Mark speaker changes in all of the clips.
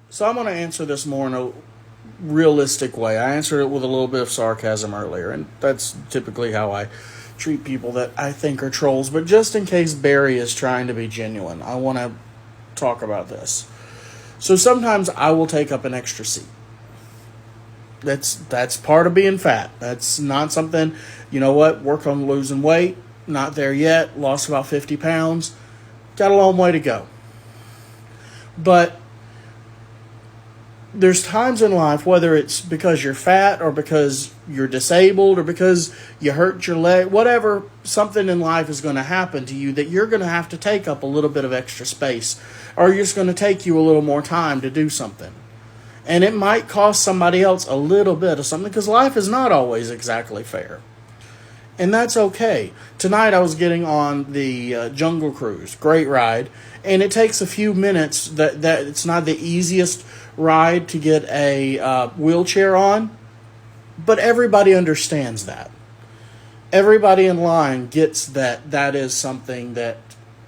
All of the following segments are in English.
Speaker 1: So I'm going to answer this more in a realistic way. I answered it with a little bit of sarcasm earlier, and that's typically how I treat people that I think are trolls. But just in case Barry is trying to be genuine, I want to talk about this. So sometimes I will take up an extra seat. That's part of being fat. That's not something, you know what, work on losing weight, not there yet, lost about 50 pounds, got a long way to go. But there's times in life, whether it's because you're fat or because you're disabled or because you hurt your leg, whatever, something in life is going to happen to you that you're going to have to take up a little bit of extra space, or it's going to take you a little more time to do something. And it might cost somebody else a little bit of something, because life is not always exactly fair. And that's okay. Tonight I was getting on the Jungle Cruise. Great ride. And it takes a few minutes. That it's not the easiest ride to get a wheelchair on. But everybody understands that. Everybody in line gets that is something that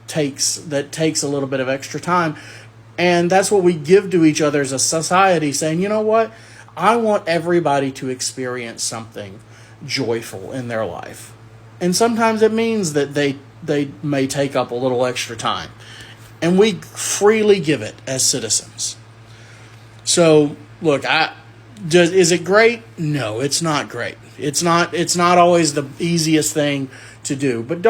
Speaker 1: takes a little bit of extra time. And that's what we give to each other as a society, saying, you know what? I want everybody to experience something joyful in their life. And sometimes it means that they may take up a little extra time. And we freely give it as citizens. So, look, is it great? No, it's not great. It's not always the easiest thing to do. But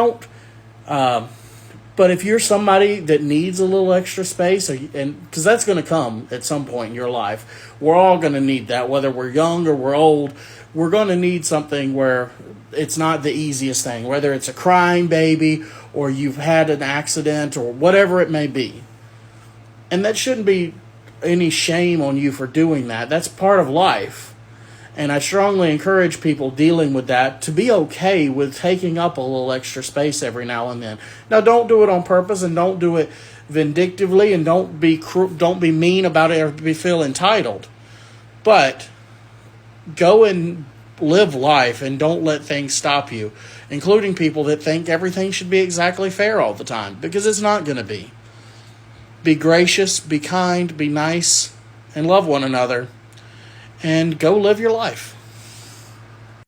Speaker 1: but if you're somebody that needs a little extra space, and because that's going to come at some point in your life, we're all going to need that, whether we're young or we're old. We're going to need something where it's not the easiest thing, whether it's a crying baby or you've had an accident or whatever it may be. And that shouldn't be any shame on you for doing that. That's part of life. And I strongly encourage people dealing with that to be okay with taking up a little extra space every now and then. Now, don't do it on purpose, and don't do it vindictively, and don't be mean about it or feel entitled. But go and live life, and don't let things stop you, including people that think everything should be exactly fair all the time, because it's not going to be. Be gracious, be kind, be nice, and love one another. And go live your life.